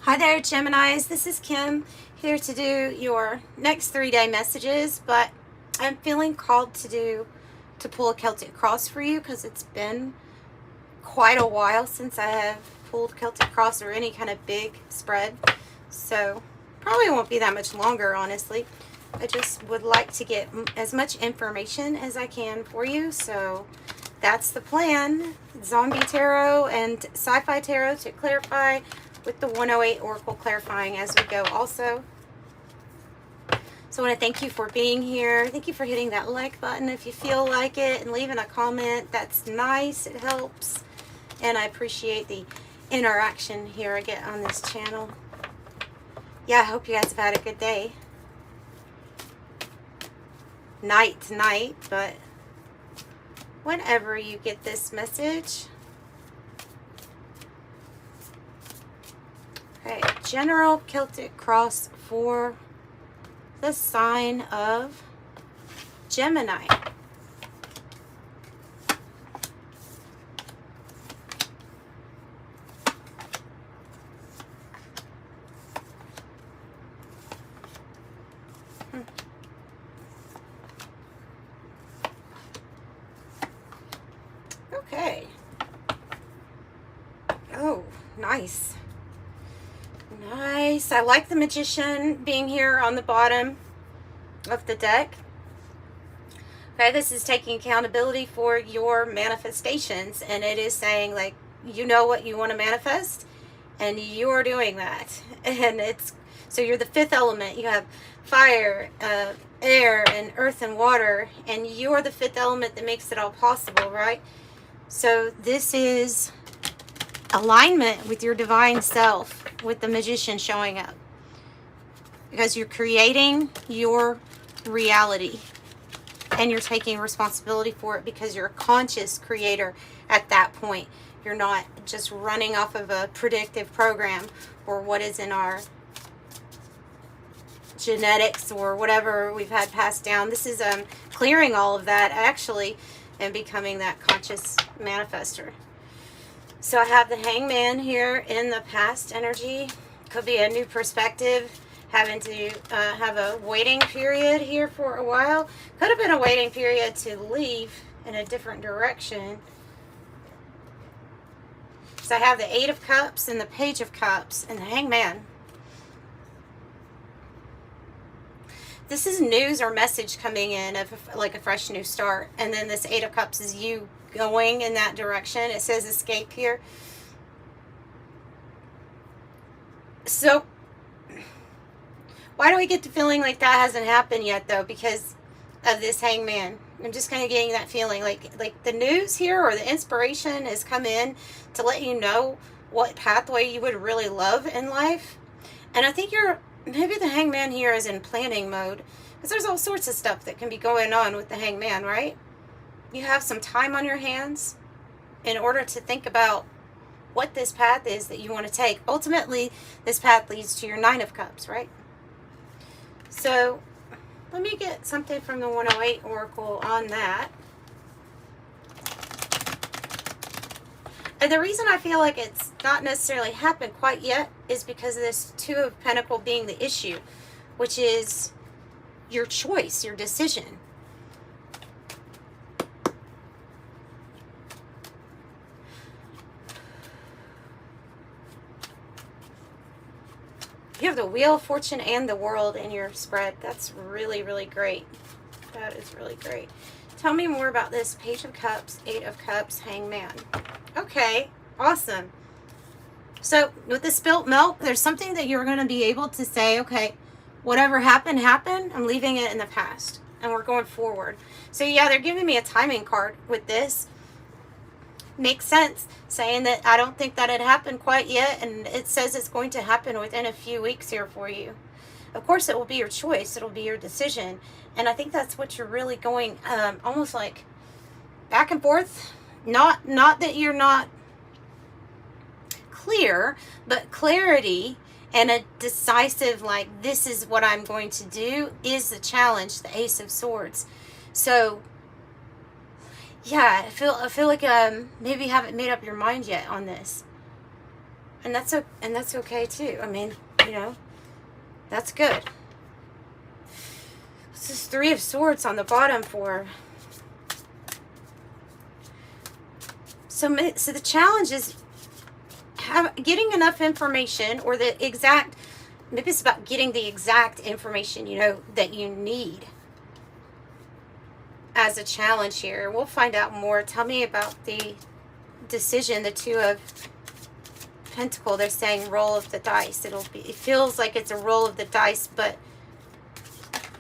Hi there, Geminis. This is Kim here to do your next 3-day messages, but I'm feeling called to pull a Celtic cross for you because it's been quite a while since I have pulled Celtic cross or any kind of big spread. So probably won't be that much longer, honestly. I just would like to get as much information as I can for you. So that's the plan. Zombie Tarot and Sci-Fi Tarot to clarify, with the 108 Oracle clarifying as we go also. So I want to thank you for being here. Thank you for hitting that like button if you feel like it and leaving a comment. That's nice. It helps. And I appreciate the interaction here I get on this channel. Yeah, I hope you guys have had a good day. Night tonight, but whenever you get this message. Okay, general Celtic cross for the sign of Gemini. Okay. Oh, nice. Nice. I like the Magician being here on the bottom of the deck. Okay, this is taking accountability for your manifestations, and it is saying, like, you know what you want to manifest, and you're doing that. And it's, so you're the fifth element. You have fire, air, and earth and water, and you're the fifth element that makes it all possible, right? So this is alignment with your divine self, with the Magician showing up, because you're creating your reality and you're taking responsibility for it because you're a conscious creator at that point. You're not just running off of a predictive program or what is in our genetics or whatever we've had passed down. This is clearing all of that actually and becoming that conscious manifester. So I have the Hangman here in the past energy. Could be a new perspective, having to have a waiting period here for a while. Could have been a waiting period to leave in a different direction. So I have the Eight of Cups and the Page of Cups and the Hangman. This is news or message coming in of like a fresh new start. And then this Eight of Cups is you going in that direction. It says escape here. So why do we get the feeling like that hasn't happened yet, though? Because of this Hangman. I'm just kind of getting that feeling like the news here or the inspiration has come in to let you know what pathway you would really love in life. And I think maybe the Hangman here is in planning mode, because there's all sorts of stuff that can be going on with the Hangman, right? You have some time on your hands in order to think about what this path is that you want to take. Ultimately, this path leads to your Nine of Cups, right? So let me get something from the 108 Oracle on that. And the reason I feel like it's not necessarily happened quite yet is because of this Two of Pentacles being the issue, which is your choice, your decision. You have the Wheel of Fortune and the World in your spread. That's really, really great. That is really great. Tell me more about this Page of Cups, Eight of Cups, Hangman. Okay, awesome. So with the spilt milk, there's something that you're going to be able to say, okay, whatever happened, happened. I'm leaving it in the past and we're going forward. So yeah, they're giving me a timing card with this. Makes sense, saying that I don't think that it happened quite yet, and it says it's going to happen within a few weeks here for you. Of course, it will be your choice. It'll be your decision. And I think that's what you're really going, almost like back and forth. Not that you're not clear, but clarity and a decisive, like, this is what I'm going to do is the challenge, the Ace of Swords. So yeah, I feel like maybe you haven't made up your mind yet on this. And that's okay too. I mean, you know, that's good. This is Three of Swords on the bottom for. So the challenge is getting enough information, or the exact, maybe it's about getting the exact information, you know, that you need as a challenge here. We'll find out more. Tell me about the decision, the Two of Pentacle. They're saying roll of the dice. It feels like it's a roll of the dice, but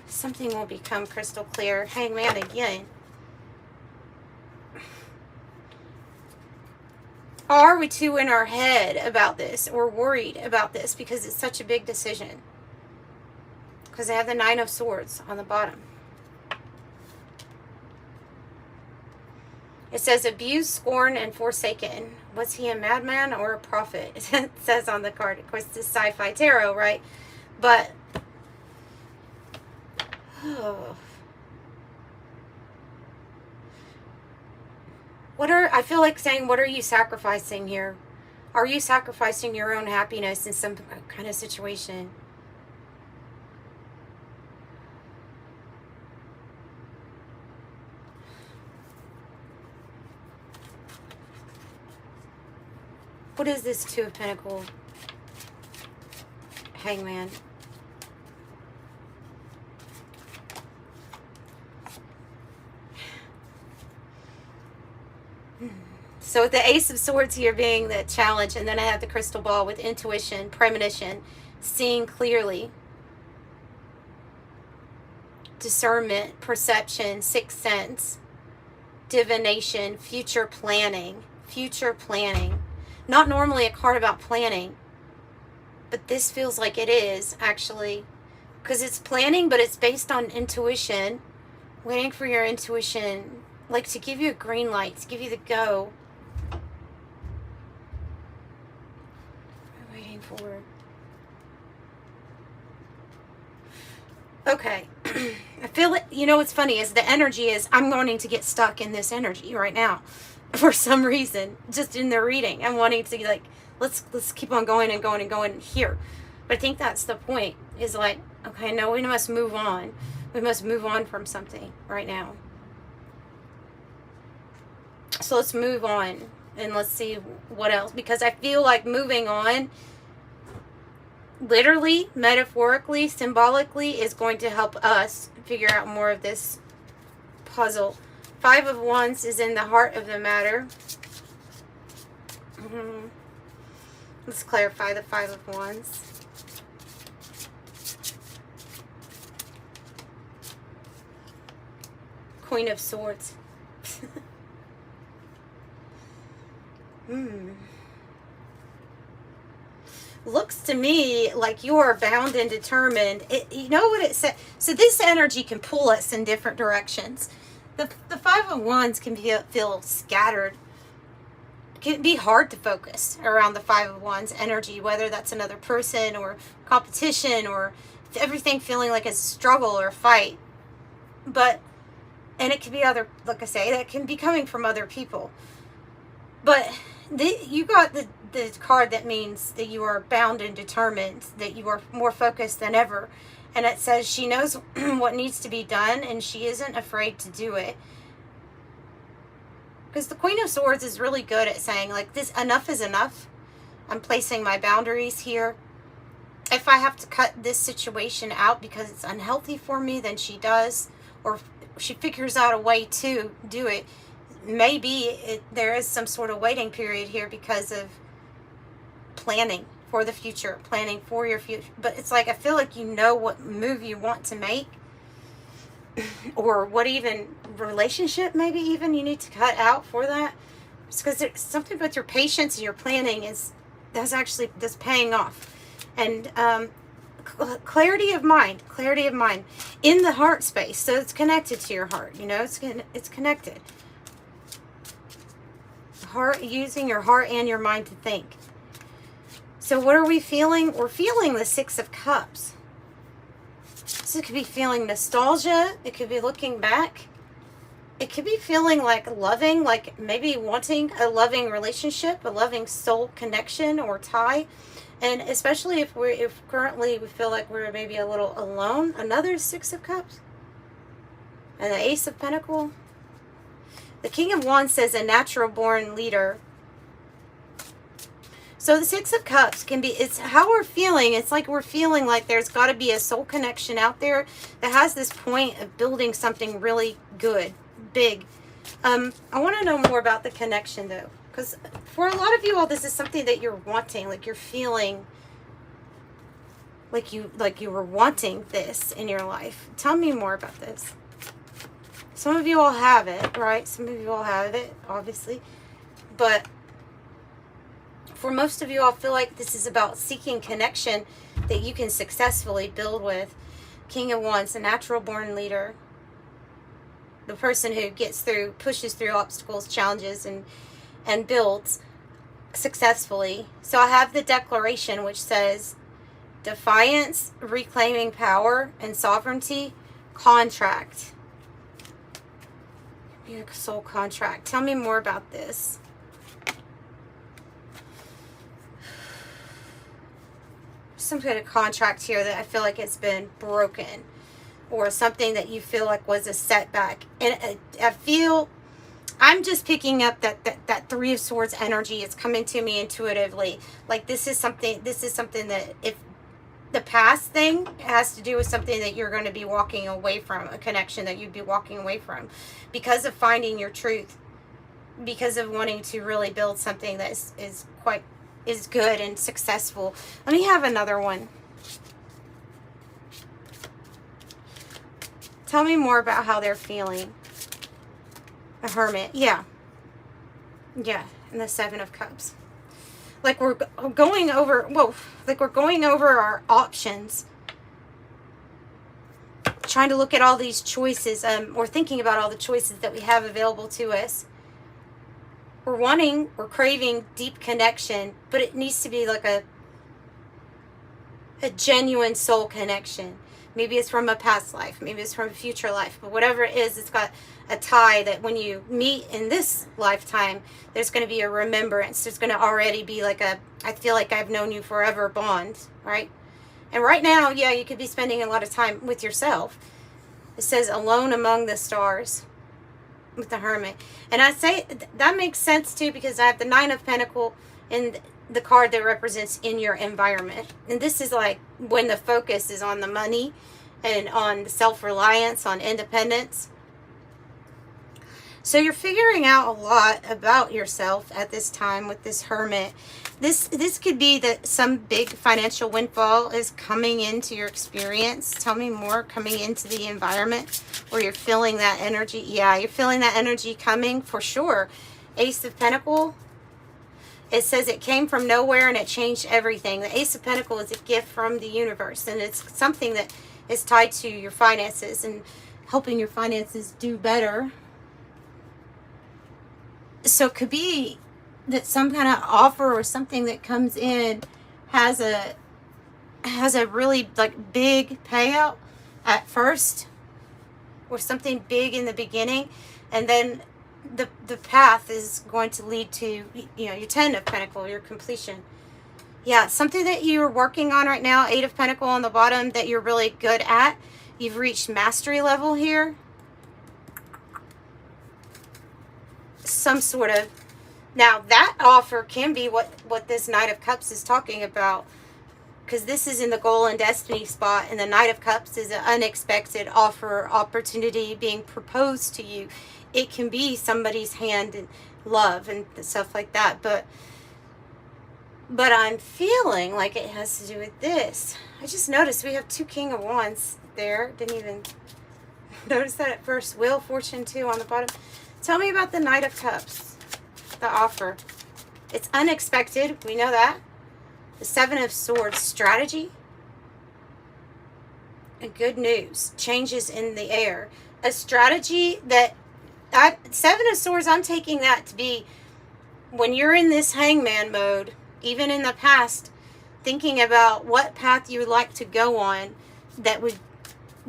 something will become crystal clear. Hangman again. Are we too in our head about this, or worried about this because it's such a big decision? Because I have the Nine of Swords on the bottom. It says abused, scorned, and forsaken. Was he a madman or a prophet? It says on the card. Of course, it's sci-fi tarot, right? But oh. I feel like saying, what are you sacrificing here? Are you sacrificing your own happiness in some kind of situation? What is this Two of Pentacles? Hangman. So the Ace of Swords here being the challenge, and then I have the crystal ball with intuition, premonition, seeing clearly, discernment, perception, sixth sense, divination, future planning. Future planning. Not normally a card about planning, but this feels like it is, actually. Because it's planning, but it's based on intuition. Waiting for your intuition, like to give you a green light, to give you the go. Waiting for. Okay. I feel it. You know what's funny is the energy is I'm wanting to get stuck in this energy right now. For some reason, just in the reading, I'm wanting to, like, let's keep on going and going and going here. But I think that's the point, is like, okay, no, we must move on. We must move on from something right now. So let's move on and let's see what else, because I feel like moving on, literally, metaphorically, symbolically, is going to help us figure out more of this puzzle. Five of Wands is in the heart of the matter. Let's clarify the Five of Wands. Queen of Swords. Looks to me like you are bound and determined. You know what it said? So this energy can pull us in different directions. The Five of Wands can feel scattered. It can be hard to focus around the Five of Wands energy, whether that's another person or competition or everything feeling like a struggle or a fight. And it can be other, like I say, that can be coming from other people. But you got the card that means that you are bound and determined, that you are more focused than ever. And it says she knows what needs to be done, and she isn't afraid to do it. Because the Queen of Swords is really good at saying, like, this, enough is enough. I'm placing my boundaries here. If I have to cut this situation out because it's unhealthy for me, then she does. Or she figures out a way to do it. Maybe there is some sort of waiting period here because of planning for the future, planning for your future. But it's like, I feel like you know what move you want to make, or what even relationship maybe even you need to cut out for that. It's because there's something with your patience and your planning that's paying off. And clarity of mind in the heart space. So it's connected to your heart, you know, it's connected. Heart, using your heart and your mind to think. So what are we feeling? We're feeling the Six of Cups. So it could be feeling nostalgia. It could be looking back. it could be feeling like loving, like maybe wanting a loving relationship, a loving soul connection or tie. And especially if currently we feel like we're maybe a little alone. Another Six of Cups. And the Ace of Pentacles. The King of Wands says a natural born leader. So the Six of Cups can be, it's how we're feeling. It's like we're feeling like there's got to be a soul connection out there that has this point of building something really good, big. I want to know more about the connection though. Because for a lot of you all, this is something that you're wanting, like you're feeling like you were wanting this in your life. Tell me more about this. Some of you all have it, right? Some of you all have it, obviously. But for most of you all, I feel like this is about seeking connection that you can successfully build with. King of Wands, a natural born leader. The person who gets through, pushes through obstacles, challenges, and builds successfully. So I have the declaration which says defiance, reclaiming power and sovereignty, contract. Your soul contract. Tell me more about this. Some kind of contract here that I feel like it's been broken, or something that you feel like was a setback. And I feel, I'm just picking up that Three of Swords energy. It's coming to me intuitively. Like this is something that if the past thing has to do with something that you're going to be walking away from, a connection that you'd be walking away from because of finding your truth, because of wanting to really build something that is good and successful. Let me have another one. Tell me more about how they're feeling. A Hermit. Yeah. Yeah. And the Seven of Cups. Like we're going over, like we're going over our options. Trying to look at all these choices, or thinking about all the choices that we have available to us. We're craving deep connection, but it needs to be like a genuine soul connection. Maybe it's from a past life. Maybe it's from a future life. But whatever it is, it's got a tie that when you meet in this lifetime, there's going to be a remembrance. There's going to already be like I feel like I've known you forever bond, right? And right now, yeah, you could be spending a lot of time with yourself. It says alone among the stars with the Hermit. And I say that makes sense too, because I have the Nine of Pentacles and the card that represents in your environment. And this is like when the focus is on the money and on self-reliance, on independence. So you're figuring out a lot about yourself at this time with this Hermit. This could be that some big financial windfall is coming into your experience. Tell me more. Coming into the environment where you're feeling that energy. Yeah, you're feeling that energy coming for sure. Ace of Pentacles. It says it came from nowhere and it changed everything. The Ace of Pentacles is a gift from the universe, and it's something that is tied to your finances and helping your finances do better. So it could be that some kind of offer or something that comes in has a really like big payout at first, or something big in the beginning, and then the path is going to lead to, you know, your Ten of Pentacles, your completion. Yeah, something that you're working on right now, Eight of Pentacles on the bottom, that you're really good at. You've reached mastery level here. Some sort of, now that offer can be what this Knight of Cups is talking about, because this is in the goal and destiny spot, and the Knight of Cups is an unexpected offer, opportunity being proposed to you. It can be somebody's hand in love and stuff like that, but I'm feeling like it has to do with this. I just noticed we have two King of Wands there. Didn't even notice that at first. Wheel, Fortune 2 on the bottom. Tell me about the Knight of Cups, the offer. It's unexpected. We know that. The Seven of Swords, strategy. And good news. Changes in the air. A strategy that Seven of Swords, I'm taking that to be when you're in this hangman mode, even in the past, thinking about what path you would like to go on that would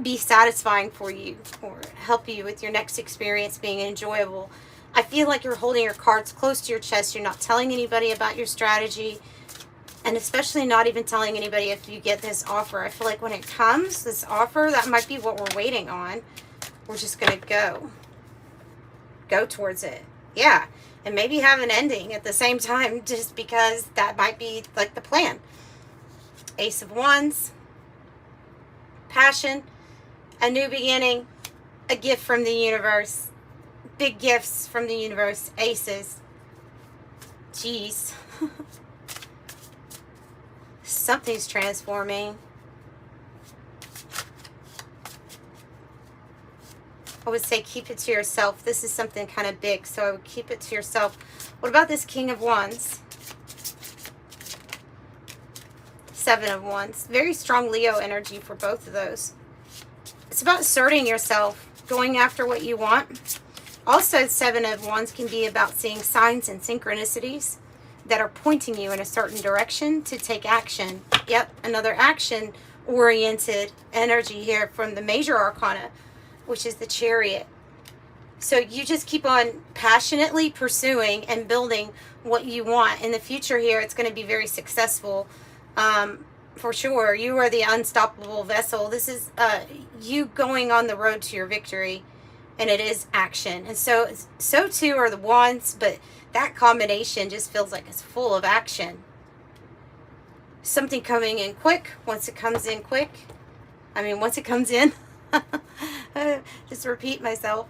be satisfying for you or help you with your next experience being enjoyable. I feel like you're holding your cards close to your chest. You're not telling anybody about your strategy, and especially not even telling anybody if you get this offer. I feel like when it comes, this offer, that might be what we're waiting on. We're just going to go towards it. Yeah. And maybe have an ending at the same time, just because that might be like the plan. Ace of Wands, passion, a new beginning, a gift from the universe, big gifts from the universe, aces. Jeez. Something's transforming. I would say keep it to yourself. This is something kind of big, so I would keep it to yourself. What about this King of Wands? Seven of Wands. Very strong Leo energy for both of those. It's about asserting yourself, going after what you want. Also, Seven of Wands can be about seeing signs and synchronicities that are pointing you in a certain direction to take action. Yep, another action-oriented energy here from the major arcana, which is the Chariot. So you just keep on passionately pursuing and building what you want. In the future here, it's going to be very successful. For sure. You are the unstoppable vessel. This is you going on the road to your victory, and it is action. And so too are the Wands, but that combination just feels like it's full of action. Something coming in quick. Once it comes in quick. Once it comes in. Just repeat myself.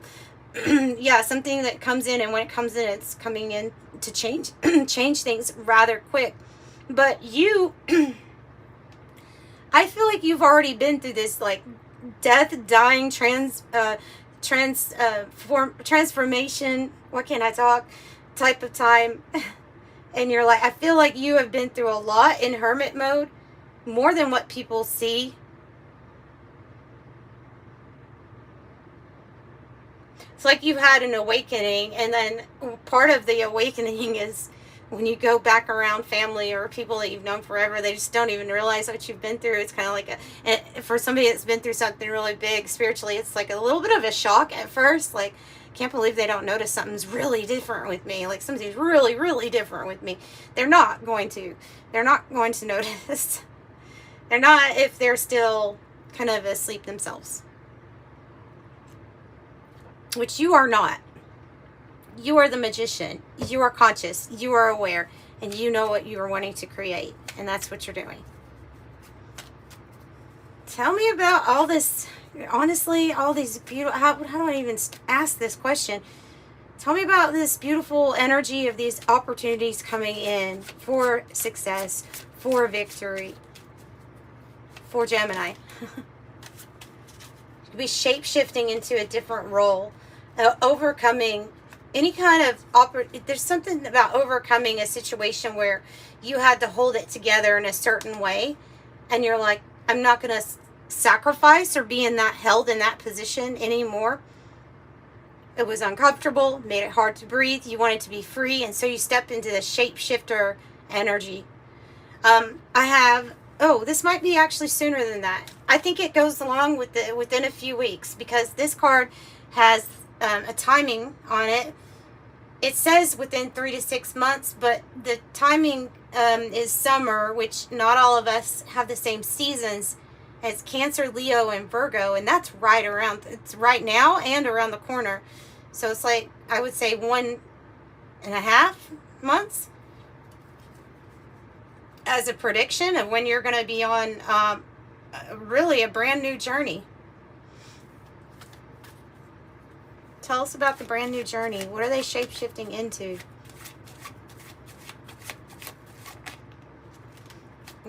Yeah, something that comes in, and when it comes in, it's coming in to change change things rather quick. But you I feel like you've already been through this like death, dying, transformation, what can I talk, type of time. And you're like, I feel like you have been through a lot in hermit mode, more than what people see. It's like you've had an awakening, and then part of the awakening is when you go back around family or people that you've known forever, they just don't even realize what you've been through. It's kind of like for somebody that's been through something really big spiritually, it's like a little bit of a shock at first. Like, can't believe they don't notice something's really different with me. Like, something's really, really different with me. They're not going to notice. They're not if they're still kind of asleep themselves. Which you are not. You are the magician. You are conscious. You are aware. And you know what you are wanting to create. And that's what you're doing. Tell me about all this. Honestly, all these beautiful... How do I even ask this question? Tell me about this beautiful energy of these opportunities coming in for success, for victory, for Gemini. Be shape-shifting into a different role. Overcoming any kind of there's something about overcoming a situation where you had to hold it together in a certain way, and you're like, I'm not going to sacrifice or be held in that position anymore. It was uncomfortable, made it hard to breathe. You wanted to be free, and so you stepped into the shapeshifter energy. This might be actually sooner than that. I think it goes along with within a few weeks, because this card has a timing on it. It says within 3 to 6 months, but the timing is summer, which not all of us have the same seasons as Cancer, Leo, and Virgo, and that's it's right now and around the corner. So it's like, I would say 1.5 months as a prediction of when you're going to be on really a brand new journey. Tell us about the brand new journey. What are they shape-shifting into?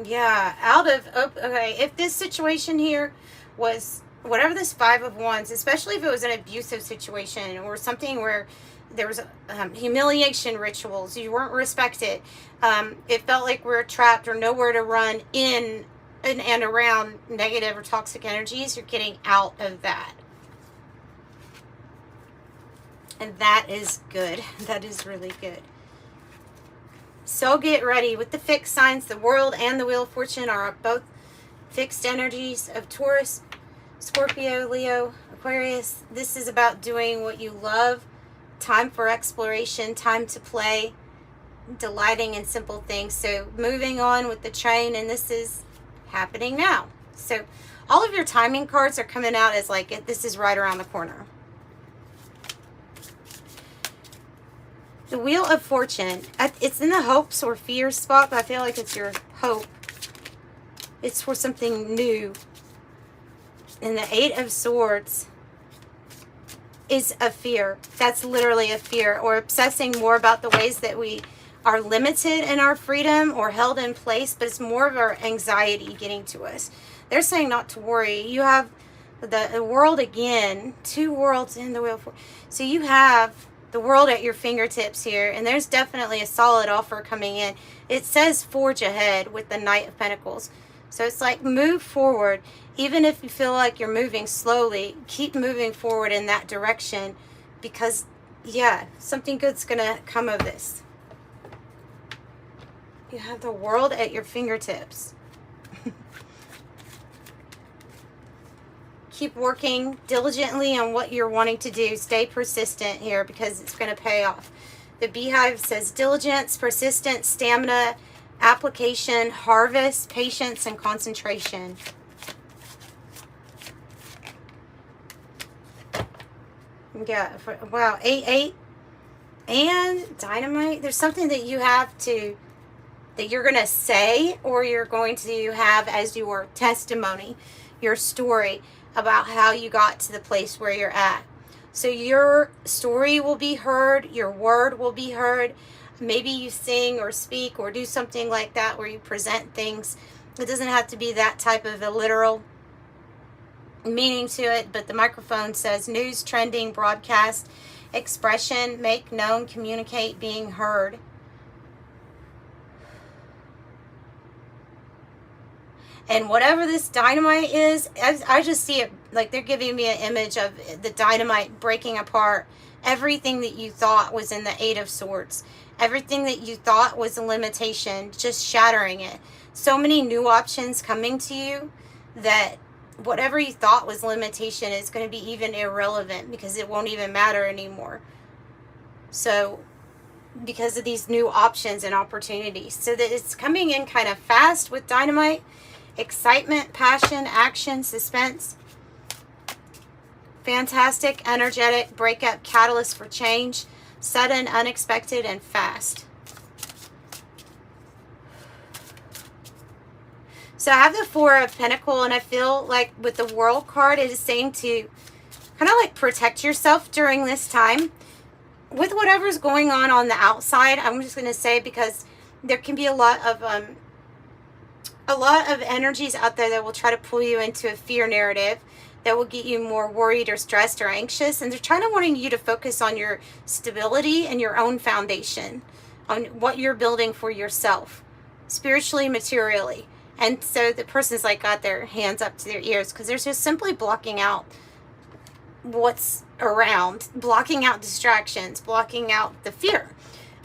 Yeah, okay, if this situation here was, whatever this Five of Wands, especially if it was an abusive situation or something where there was humiliation rituals, you weren't respected, it felt like we were trapped or nowhere to run in and around negative or toxic energies, you're getting out of that. And that is good. That is really good. So get ready with the fixed signs. The World and the Wheel of Fortune are both fixed energies of Taurus. Scorpio, Leo, Aquarius, this is about doing what you love. Time for exploration, time to play, delighting in simple things. So moving on with the train, and this is happening now. So all of your timing cards are coming out as like, this is right around the corner. The Wheel of Fortune, it's in the hopes or fears spot, but I feel like it's your hope. It's for something new. And the Eight of Swords is a fear. That's literally a fear, or obsessing more about the ways that we are limited in our freedom or held in place, but it's more of our anxiety getting to us. They're saying not to worry. You have the world again, 2 worlds in the Wheel of Fortune. So you have the world at your fingertips here, and there's definitely a solid offer coming in. It says forge ahead with the Knight of Pentacles. So it's like move forward. Even if you feel like you're moving slowly, keep moving forward in that direction, because yeah, something good's gonna come of this. You have the world at your fingertips. Keep working diligently on what you're wanting to do. Stay persistent here because it's going to pay off. The Beehive says diligence, persistence, stamina, application, harvest, patience, and concentration. Yeah, wow, 8-8 and dynamite. There's something that you have to, that you're going to say, or you're going to have as your testimony, your story about how you got to the place where you're at. So your story will be heard, your word will be heard. Maybe you sing or speak or do something like that where you present things. It doesn't have to be that type of a literal meaning to it, but the microphone says news, trending, broadcast, expression, make known, communicate, being heard. And whatever this dynamite is, I just see it like they're giving me an image of the dynamite breaking apart everything that you thought was in the Eight of Swords. Everything that you thought was a limitation, just shattering it. So many new options coming to you that whatever you thought was limitation is going to be even irrelevant because it won't even matter anymore. So because of these new options and opportunities. So that it's coming in kind of fast with dynamite. Excitement, passion, action, suspense. Fantastic, energetic, breakup, catalyst for change. Sudden, unexpected, and fast. So I have the Four of Pentacles, and I feel like with the World card, it is saying to kind of like protect yourself during this time. With whatever's going on the outside, I'm just going to say, because there can be a lot of energies out there that will try to pull you into a fear narrative that will get you more worried or stressed or anxious. And they're trying to wanting you to focus on your stability and your own foundation, on what you're building for yourself, spiritually, materially. And so the person's like got their hands up to their ears because they're just simply blocking out what's around, blocking out distractions, blocking out the fear.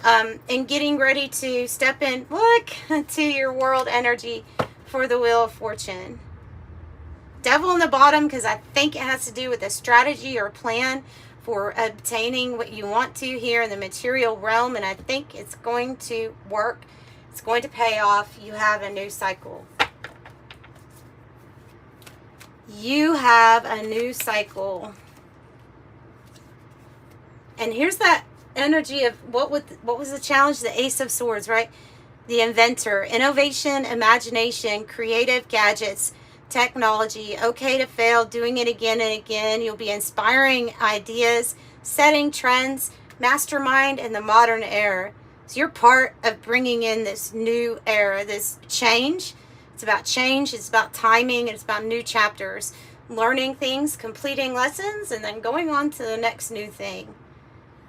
And getting ready to step in, look, to your world energy for the Wheel of Fortune. Devil in the bottom, because I think it has to do with a strategy or plan for obtaining what you want to here in the material realm. And I think it's going to work. It's going to pay off. You have a new cycle. You have a new cycle. And here's that energy of what was the challenge? The Ace of Swords, right? The inventor, innovation, imagination, creative gadgets, technology, okay to fail, doing it again and again. You'll be inspiring ideas, setting trends, mastermind in the modern era. So you're part of bringing in this new era, this change. It's about change, it's about timing, it's about new chapters, learning things, completing lessons, and then going on to the next new thing.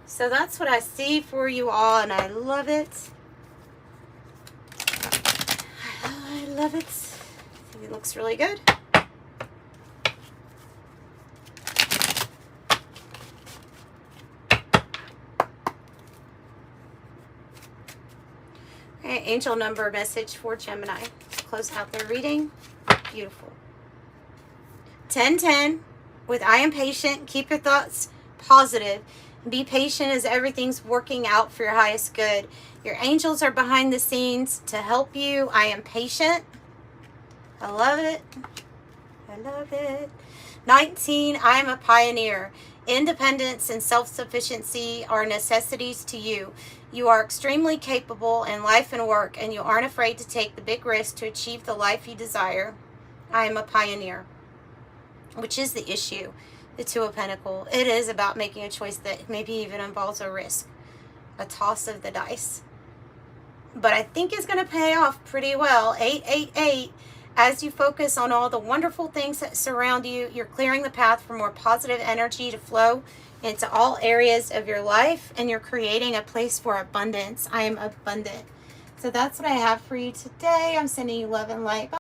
So that's what I see for you all, and I love it. I love it. I think it looks really good. Okay, angel number message for Gemini. Close out their reading. Beautiful. 10-10 with I am patient. Keep your thoughts positive. Be patient as everything's working out for your highest good. Your angels are behind the scenes to help you. I am patient. I love it. I love it. 19, I am a pioneer. Independence and self-sufficiency are necessities to you. You are extremely capable in life and work, and you aren't afraid to take the big risk to achieve the life you desire. I am a pioneer, which is the issue. The Two of Pentacles. It is about making a choice that maybe even involves a risk, a toss of the dice. But I think it's going to pay off pretty well. 888. As you focus on all the wonderful things that surround you, you're clearing the path for more positive energy to flow into all areas of your life, and you're creating a place for abundance. I am abundant. So that's what I have for you today. I'm sending you love and light. Bye.